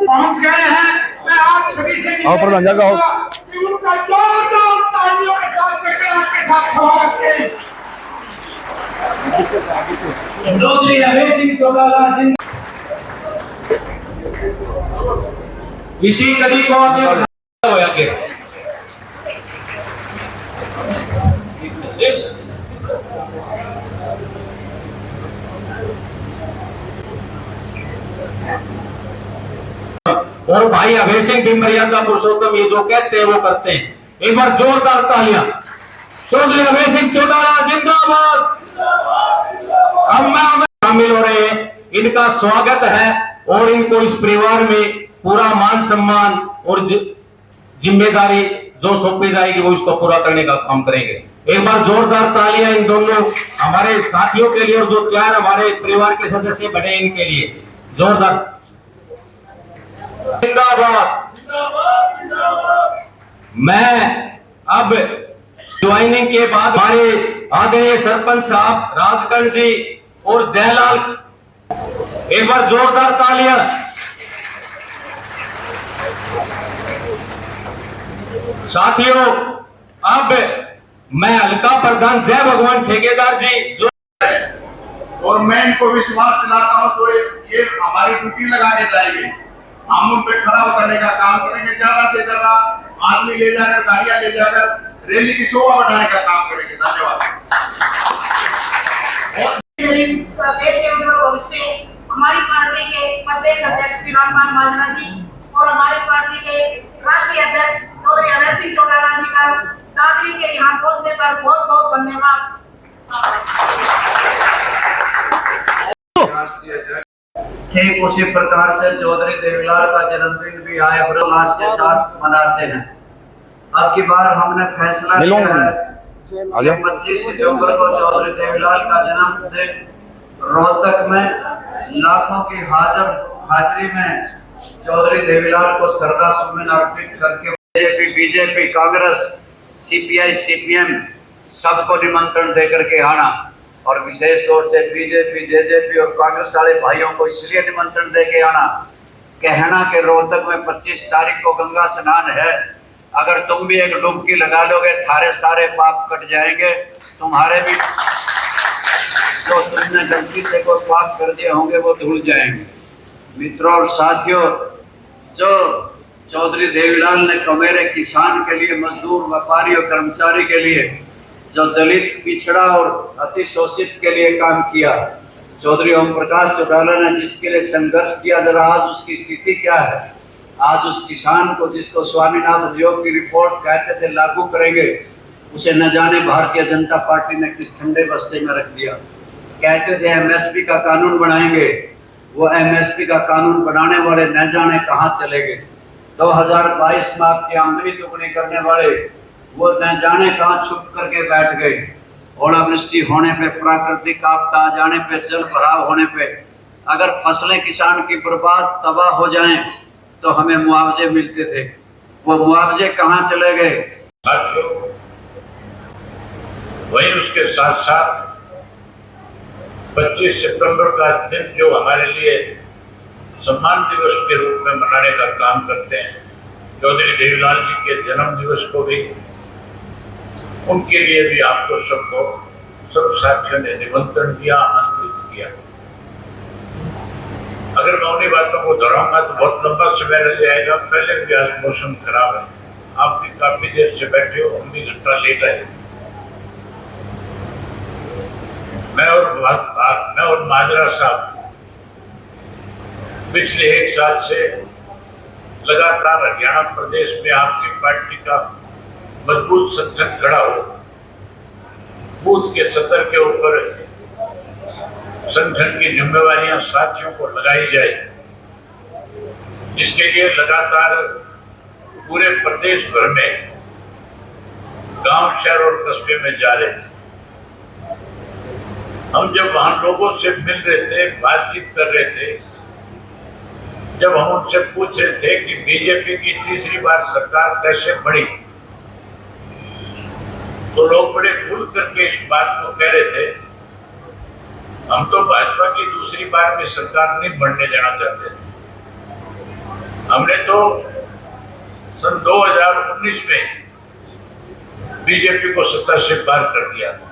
पहुंच गए हैं। मैं आप सभी से आओ प्रधान जी आओ। उनका जोरदार तालियों के साथ आपके साथ स्वागत करें। चौधरी अभय सिंह चौटाला जी इसी कड़ी को आगे होया के और भाई अभय सिंह भी मर्यादा पुरुषोत्तम ये जो कहते हैं वो करते हैं। एक बार जोरदार तालियां। चौधरी अभय सिंह चौटाला जिंदाबाद। अब मैं शामिल हो रहे हैं, इनका स्वागत है और इनको इस परिवार में पूरा मान सम्मान और जिम्मेदारी जो सौंपी जाएगी वो इसको पूरा करने का काम करेंगे। एक बार जोरदार तालियां इन दोनों हमारे साथियों के लिए और जो चार हमारे परिवार के सदस्य बने इनके लिए जोरदार। जिंदाबाद। मैं अब ज्वाइनिंग के बाद हमारे आदरणीय सरपंच साहब राजगढ़ जी और जयलाल, एक बार जोरदार तालियां। साथियों अब मैं हल्का प्रधान जय भगवान ठेकेदार जी जो और मैं इनको विश्वास दिलाता हूं तो ये हमारी ड्यूटी लगाने जाएंगे। हम उन पे खड़ा उतरने का काम करेंगे। ज्यादा से ज्यादा आदमी ले जाकर गाड़ियां ले जाकर रैली की शोभा बढ़ाने का काम करेंगे। धन्यवाद। हमारी पार्टी के प्रदेश अध्यक्ष श्री रामपाल माजना जी और हमारी पार्टी के राष्ट्रीय अध्यक्ष चौधरी अभय सिंह चौटाला जी का दादरी के यहाँ पहुँचने पर बहुत बहुत धन्यवाद। ठीक उसी प्रकार से चौधरी देवीलाल का जन्मदिन भी आए उल्लास के साथ मनाते हैं। अब की बार हमने फैसला किया है 25 सितंबर को चौधरी देवीलाल का जन्मदिन रोहतक में लाखों की हाजिरी में चौधरी देवीलाल को श्रद्धा सुमन अर्पित करके बीजेपी कांग्रेस सीपीआई सीपीएम सबको निमंत्रण देकर के आना और विशेष तौर से बीजेपी जेजेपी और कांग्रेस वाले भाइयों को इसलिए निमंत्रण दे के आना, कहना कि रोहतक में 25 तारीख को गंगा स्नान है, अगर तुम भी एक डुबकी लगा लोगे थारे सारे पाप कट जाएंगे। तुम्हारे भी जो तुमने गलती से कोई पाप कर दिए होंगे वो धुल जाएंगे। मित्रों और साथियों, जो चौधरी देवीलाल ने कमेरे किसान के लिए, मजदूर, व्यापारी और कर्मचारी के लिए, जो दलित, पिछड़ा और अति शोषित के लिए काम किया, चौधरी ओम प्रकाश चौटाला ने जिसके लिए संघर्ष किया, जरा आज उसकी स्थिति क्या है। आज उस किसान को जिसको स्वामीनाथन आयोग की रिपोर्ट कहते थे लागू करेंगे, उसे न जाने भारतीय जनता पार्टी ने किस ठंडे बस्ते में रख दिया। कहते थे एमएसपी का कानून बनाएंगे, वो एमएसपी का कानून बनाने वाले न जाने कहाँ चले गए। 2022 में आपकी आमदनी दुगनी करने वाले वो न जाने कहाँ छुप करके बैठ गए। ओलावृष्टि होने पे, प्राकृतिक आपदा आ जाने पे, जल भराव होने पे अगर फसलें किसान की बर्बाद तबाह हो जाएं तो हमें मुआवजे मिलते थे, वो मुआवजे कहाँ चले गए। वही उसके साथ साथ 25 सितंबर का दिन जो हमारे लिए सम्मान दिवस के रूप में मनाने का काम करते हैं, चौधरी देवीलाल जी के जन्म दिवस को भी, उनके लिए भी आपको सबको सब साथियों ने निमंत्रण दिया, आमंत्रित किया। अगर मैं उन्हीं बातों को दोहराऊंगा तो बहुत लंबा समय लग जाएगा। पहले भी आज मौसम खराब है, आप भी काफी देर से बैठे हो, हम भी घंटा लेट आए। मैं और माजरा साहब पिछले 1 साल से लगातार हरियाणा प्रदेश में आपकी पार्टी का मजबूत संगठन खड़ा हो, बूथ के स्तर के ऊपर संगठन की जिम्मेवारियां साथियों को लगाई जाए, जिसके लिए लगातार पूरे प्रदेश भर में गांव, शहर और कस्बे में जा रहे थे। हम जब वहां लोगों से मिल रहे थे, बातचीत कर रहे थे, जब हम उनसे पूछ रहे थे कि बीजेपी की तीसरी बार सरकार कैसे बढ़ी, तो लोग बड़े खुल करके इस बात को कह रहे थे, हम तो भाजपा की दूसरी बार में सरकार नहीं बढ़ने देना चाहते थे। हमने तो सन 2019 में बीजेपी को सत्ता से पार कर दिया था।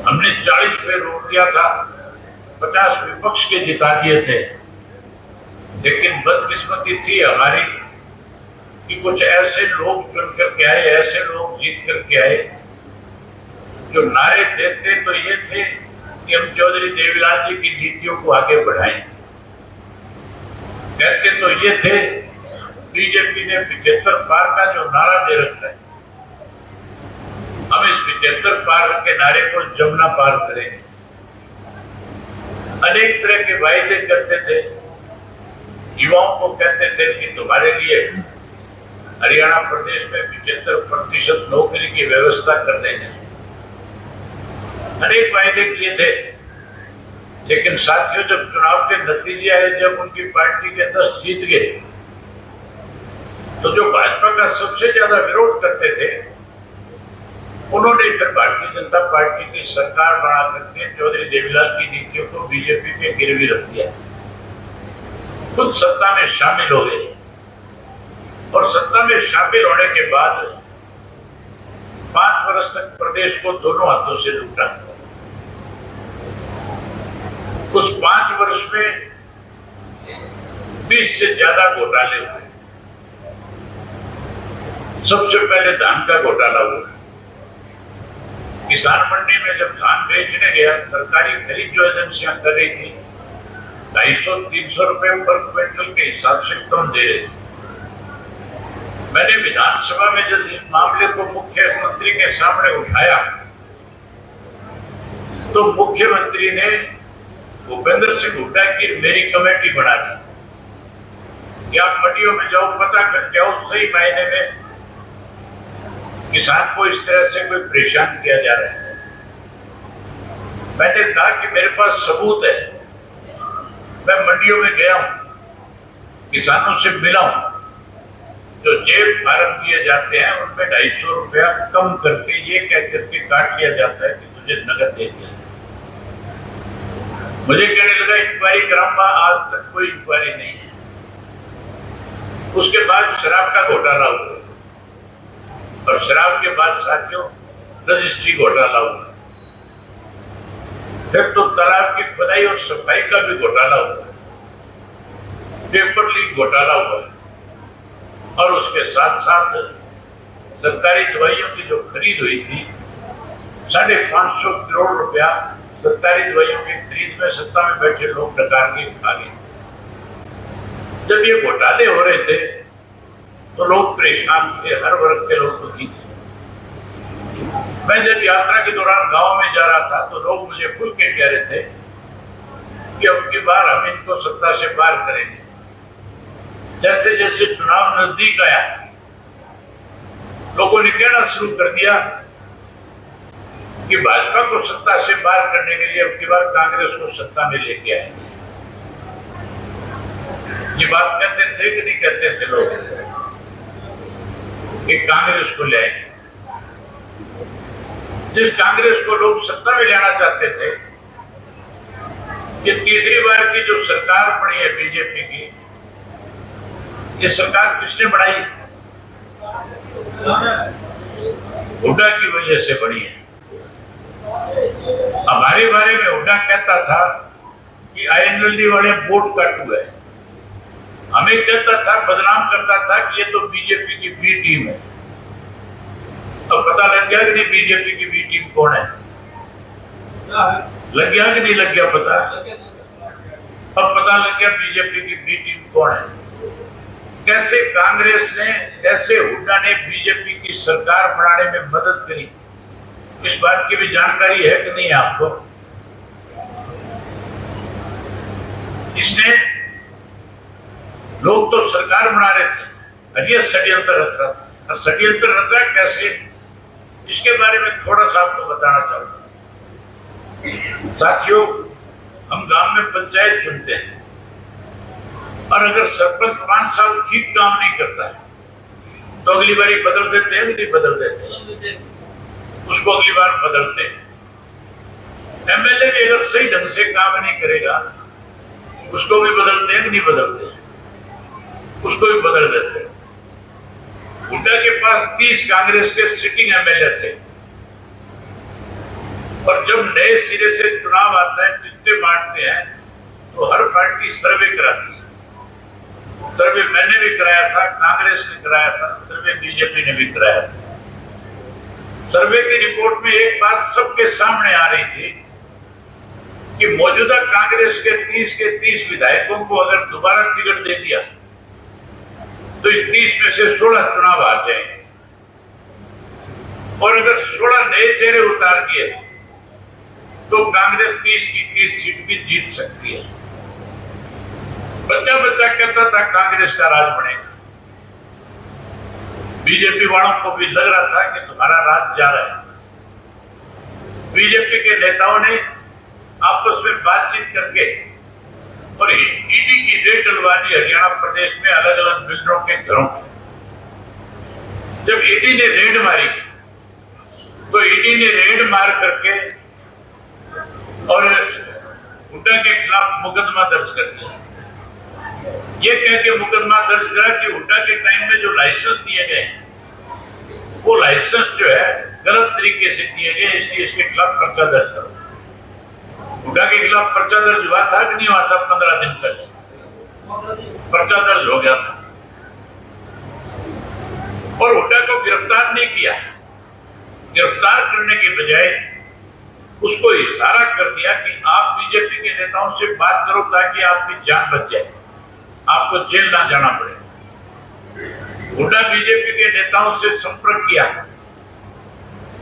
हमने 40 पे रोक दिया था, 50 विपक्ष के जिता दिए थे। लेकिन बदकिस्मती थी हमारी कि कुछ ऐसे लोग चुन करके आए, ऐसे लोग जीत करके आए जो नारे देते तो ये थे कि हम चौधरी देवीलाल जी की नीतियों को आगे बढ़ाएं। कहते तो ये थे, बीजेपी ने 75 पार का जो नारा दे रखा है, हम इस 75 पार के नारे को जमुना पार करेंगे। अनेक तरह के वायदे करते थे, युवाओं को कहते थे कि तुम्हारे लिए हरियाणा प्रदेश में 75% नौकरी की व्यवस्था कर देंगे। अनेक वायदे किए थे, लेकिन साथियों जब चुनाव के नतीजे आए, जब उनकी पार्टी के 10 जीत गए, तो जो भाजपा का सबसे ज्यादा विरोध करते थे, उन्होंने फिर भारतीय जनता पार्टी की सरकार बना करके चौधरी देवीलाल की नीतियों को बीजेपी के गिरवी रख दिया। खुद सत्ता में शामिल हो गए और सत्ता में शामिल होने के बाद 5 वर्ष तक प्रदेश को दोनों हाथों से लूटा। उस 5 वर्ष में 20 से ज्यादा घोटाले हुए। सबसे पहले धान का घोटाला हुआ। किसान मंडी में जब धान बेचने गया, सरकारी खरीद जो एजेंसियां कर रही थी 250-300 रुपए पर क्विंटल के हिसाब से कम दे रहे थे। मैंने विधानसभा में जब इस मामले को मुख्यमंत्री के सामने उठाया, तो मुख्यमंत्री ने भूपेंद्र सिंह हुड्डा की मेरी कमेटी बना दी कि आप मंडियों में जाओ, पता करके आओ सही मायने में किसान को इस तरह से कोई परेशान किया जा रहा है। मैंने कहा कि मेरे पास सबूत है, मैं मंडियों में गया हूं, किसानों से मिला हूं, जो जेब फार्म दिए जाते हैं उनमें 250 रुपया कम करके ये कह करके काट लिया जाता है कि तुझे नगद दे दिया। मुझे कहने लगा इंक्वायरी कराऊंगा, आज तक कोई इंक्वायरी नहीं है। उसके बाद शराब का घोटाला हुआ और शराब के बाद साथियों रजिस्ट्री घोटाला हुआ। फिर तो तालाब की खुदाई और सफाई का भी घोटाला हुआ, पेपर लीक घोटाला हुआ और उसके साथ साथ सरकारी दवाइयों की जो खरीद हुई थी 550 करोड़ रुपया सरकारी दवाइयों की खरीद में सत्ता में बैठे लोग डकार के खा गए। जब ये घोटाले हो रहे थे तो लोग परेशान थे, हर वर्ग के लोग दुखी थे। मैं जब यात्रा के दौरान गांव में जा रहा था तो लोग मुझे खुल के कह रहे थे कि अब की बार हम इनको सत्ता से पार करेंगे। जैसे जैसे चुनाव नजदीक आया, लोगों ने कहना शुरू कर दिया कि भाजपा को सत्ता से पार करने के लिए अब की बार कांग्रेस को सत्ता में लेके आएंगे। ये बात कहते थे कि नहीं कहते थे लोग कि कांग्रेस को ले आएंगे। जिस कांग्रेस को लोग सत्ता में लाना चाहते थे, ये तीसरी बार की जो सरकार बनी है बीजेपी की, ये सरकार किसने बनाई? हुड्डा की वजह से बनी है। हमारे बारे में हुड्डा कहता था कि आईएनएलडी वाले वोट काटू है। हमें कहता था, बदनाम करता था कि ये तो बीजेपी की बी टीम है। अब पता लग गया कि नहीं बीजेपी की बी टीम कौन है? लग गया कि नहीं लग गया पता? अब पता लग गया बीजेपी की बी टीम कौन है। कैसे कांग्रेस ने, कैसे हुड्डा ने बीजेपी की सरकार बनाने में मदद करी, इस बात की भी जानकारी है कि नहीं आपको? इसने लोग तो सरकार बना रहे थे, अजय षड्यंत्र रच रहा था, और षड्यंत्र रच रहा कैसे, इसके बारे में थोड़ा सा आपको बताना चाहूंगा। साथियों, हम गांव में पंचायत चुनते हैं और अगर सरपंच 5 साल ठीक काम नहीं करता है तो अगली बारी बदल देते हैं, नहीं बदल देते, उसको अगली बार बदलते हैं। एमएलए भी अगर सही ढंग से काम नहीं करेगा उसको भी बदलते हैं, नहीं बदलते, उसको भी बदल देते हैं। हुड्डा के पास 30 कांग्रेस के सिटिंग एमएलए थे और जब नए सिरे से चुनाव आता है, टिकटें बांटते हैं, तो हर पार्टी सर्वे कराती है। सर्वे मैंने भी कराया था, कांग्रेस ने कराया था, सर्वे बीजेपी ने भी कराया था। सर्वे की रिपोर्ट में एक बात सबके सामने आ रही थी कि मौजूदा कांग्रेस के 30 विधायकों को अगर दोबारा टिकट दे दिया तो इस 30 में से 16 चुनाव आ जाएंगे, और अगर 16 नए चेहरे उतार दिए तो कांग्रेस 30 की 30 सीट भी जीत सकती है। बच्चा बच्चा कहता था कांग्रेस का राज बनेगा। बीजेपी वालों को भी लग रहा था कि तुम्हारा राज जा रहा है। बीजेपी के नेताओं ने आपस में बातचीत करके और ईडी की रेड डलवा दी हरियाणा प्रदेश में अलग अलग बिल्डरों के घरों में। जब ईडी ने रेड मारी तो ईडी ने रेड मार करके और हुड्डा के खिलाफ मुकदमा दर्ज कर दिया। ये कह के मुकदमा दर्ज करा कि हुड्डा के टाइम में जो लाइसेंस दिए गए वो लाइसेंस जो है गलत तरीके से दिए गए, इसलिए इसके खिलाफ पर्चा दर्ज करो। हुड्डा के खिलाफ पर्चा दर्ज हुआ था कि नहीं हुआ था? 15 दिन पहले पर्चा दर्ज हो गया था और हुड्डा को गिरफ्तार नहीं किया। गिरफ्तार करने के बजाय उसको इशारा कर दिया कि आप बीजेपी के नेताओं से बात करो ताकि आपकी जान बच जाए, आपको जेल ना जाना पड़े। हुड्डा बीजेपी के नेताओं से संपर्क किया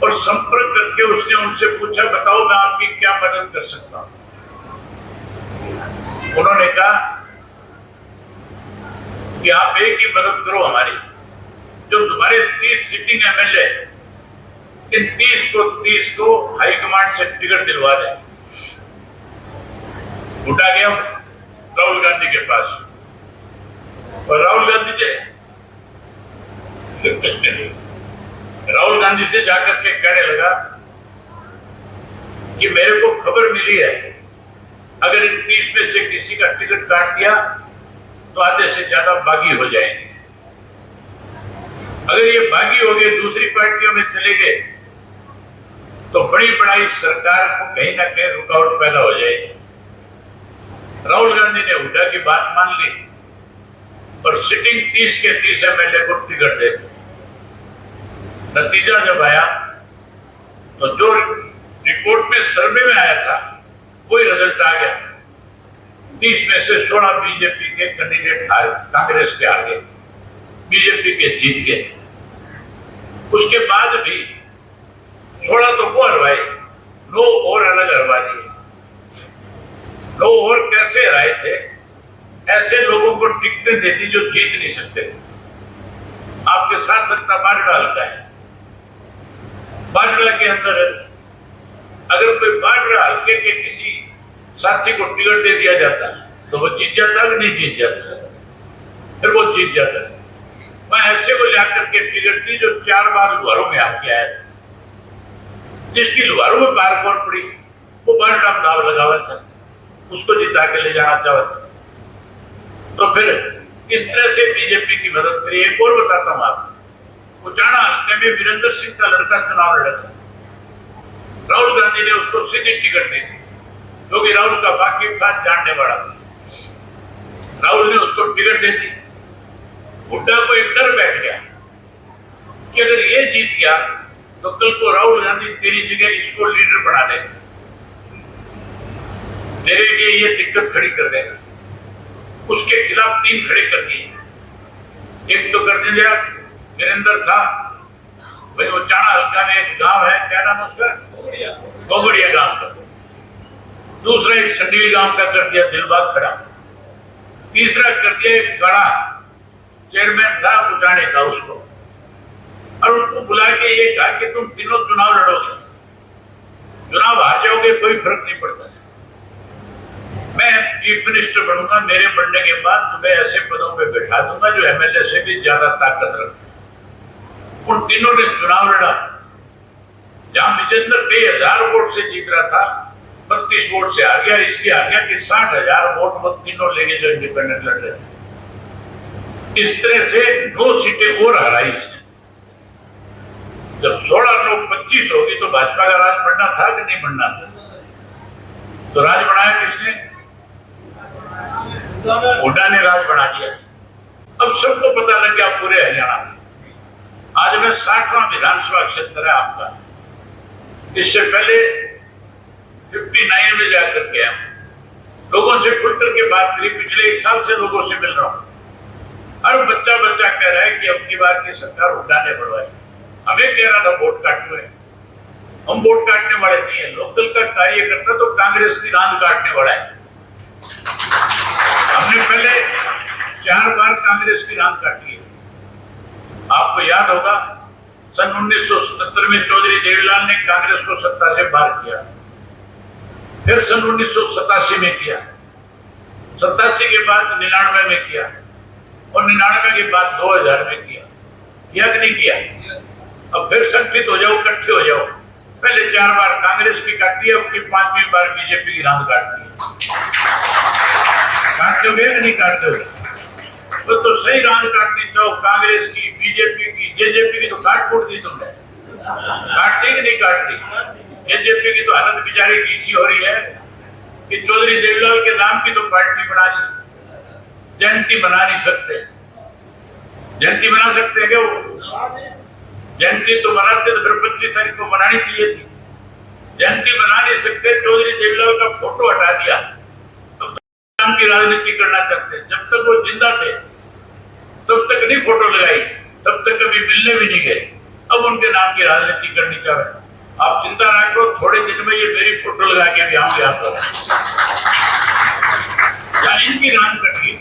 और संपर्क करके उसने उनसे पूछा, बताओ मैं आपकी क्या मदद कर सकता हूं? उन्होंने कहा कि आप एक ही मदद करो हमारी, जो तुम्हारे 30 सिटिंग एमएलए, इन 30 को हाईकमांड से टिकट दिलवा दे। हुड्डा गया राहुल गांधी के पास और राहुल गांधी से जाकर के कहने लगा कि मेरे को खबर मिली है अगर इन 30 में से किसी का टिकट काट दिया तो आधे से ज्यादा बागी हो जाएंगे। अगर ये बागी हो गए, दूसरी पार्टियों में चले गए तो बड़ी बड़ी सरकार को कहीं ना कहीं रुकावट पैदा हो जाएगी। राहुल गांधी ने हुड्डा की बात मान ली और सिटिंग 30 के 30 एमएलए को टिकट दे दी। नतीजा जब आया तो जो रिपोर्ट में सर्वे में आया था वही रिजल्ट आ गया। 30 में से 16 बीजेपी के कैंडिडेट कांग्रेस के आगे, बीजेपी के जीत गए। उसके बाद भी 16 तो वो हरवाए, 9 और अलग हरवा दिए। 9 और कैसे हराए थे? ऐसे लोगों को टिकटें देती जो जीत नहीं सकते थे। आपके साथ सत्ता बांटना हल्का है। बांटना के अंदर अगर कोई बांटना हल्के के किसी साथी को टिकट दे दिया जाता तो वो जीत जाता कि नहीं जीत जाता? फिर वो जीत जाता। मैं ऐसे को जाकर के टिकट दी जो 4 बार लुहारों में आके आया था। जिसकी लुहारों में बार कौन पड़ी वो बांटना दाव लगा हुआ था, उसको जिता के ले जाना चाहता था। तो फिर किस तरह से बीजेपी की मदद करी? एक और बताता हूं आपको। उचाना हल्के में वीरेंद्र सिंह का लड़का चुनाव लड़ा था। राहुल गांधी ने उसको सीधी टिकट दी थी क्योंकि राहुल का वाकिफ था, जानने वाला था। राहुल ने उसको टिकट दे दी। हुड्डा को एक डर बैठ गया कि अगर ये जीत गया तो कल को राहुल गांधी तेरी जगह इसको लीडर बना देगा, तेरे लिए ये दिक्कत खड़ी कर देगा। उसके खिलाफ 3 खड़े कर दिए। एक तो कर दिया वीरेंद्र था भाई, वो चाणा हल्का में एक गांव है, क्या नाम उसका, गोगड़िया गांव का। दूसरा एक संडीवी गांव का कर दिया दिलबाग खड़ा। तीसरा कर दिया एक गड़ा चेयरमैन था, उठाने का उसको, और उनको बुला के ये कहा कि तुम तीनों चुनाव लड़ोगे, चुनाव हार जाओगे कोई फर्क नहीं पड़ता है, मैं चीफ मिनिस्टर बनूंगा, मेरे बनने के बाद तुम्हें ऐसे पदों पे बैठा दूंगा जो एमएलए से भी ज्यादा ताकत रखते हैं। उन तीनों ने चुनाव लड़ा। जहां विजेंद्र कई हजार वोट से जीत रहा था, 32 वोट से आ गया, इसलिए आ गया कि 60,000 वोट वो तीनों लेंगे जो इंडिपेंडेंट लड़ रहे थे। इस तरह से 2 सीटें और हराई इसने। जब 16-9-25 होगी तो भाजपा का राज बढ़ना था कि नहीं बढ़ना था? तो राज बढ़ाया किसने? हुड्डा ने राज बढ़ा दिया। अब सबको पता लग गया पूरे हरियाणा में। आज में 60वां विधानसभा क्षेत्र है आपका। इससे पहले 59 में जाकर के आया, लोगों से खुलकर के बात करी, पिछले 1 साल से लोगों से मिल रहा हूं। हर बच्चा कह रहा है कि अब की बार की सरकार हुड्डा ने बढ़वाई। हमें कह रहा था वोट काटने में, हम वोट काटने वाले नहीं है। लोकल का कार्यकर्ता तो कांग्रेस की रांद काटने वाला है। हमने पहले 4 बार कांग्रेस की रांद काटी है। आपको याद होगा सन 1977 में चौधरी देवीलाल ने कांग्रेस को सत्ता से बाहर किया, फिर सन 1987 में किया, 87 के बाद 99 में किया, और 99 के बाद 2000 में किया कि नहीं किया? अब फिर संगठित हो जाओ, इकट्ठे हो जाओ। पहले 4 बार कांग्रेस की काटी है, अब की 5वीं बार बीजेपी की रांद काटती है। काटते हो कि नहीं काटते हो? तो सही रांद काटनी चाहो, कांग्रेस की, बीजेपी की, जेजेपी की तो काट फूट दी तुमने। काटती कि नहीं काटती? जेजेपी की तो हालत बेचारी की इसी हो रही है कि चौधरी देवीलाल के नाम की तो पार्टी बना दी, जयंती बना नहीं सकते। जयंती बना सकते हैं क्या वो? जयंती तो मनाते तो फिर 25 तारीख को मनानी चाहिए थी। जयंती बना नहीं सकते, चौधरी देवीलाल का फोटो हटा दिया। तो नाम की राजनीति करना चाहते हैं। जब तक वो जिंदा थे तब तक नहीं फोटो लगाई, तब तक कभी मिलने भी नहीं गए। अब उनके नाम की राजनीति करनी चाह रहे। आप चिंता ना करो, थोड़े दिन में ये मेरी फोटो लगा के भी आऊंगे आप लोग। इनकी रान कटिए,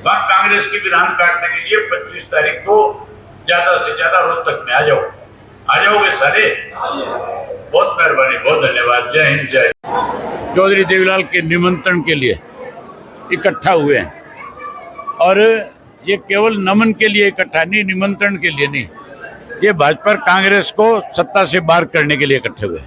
बात कांग्रेस की भी रान काटने के लिए 25 तारीख को ज्यादा से ज्यादा रोहतक में आ जाओ। आ जाओगे सारे? बहुत मेहरबानी, बहुत धन्यवाद। जय हिंद, जय। चौधरी देवीलाल के निमंत्रण के लिए इकट्ठा हुए हैं, और ये केवल नमन के लिए इकट्ठा नहीं, निमंत्रण के लिए नहीं, ये भाजपा कांग्रेस को सत्ता से बाहर करने के लिए इकट्ठे हुए हैं।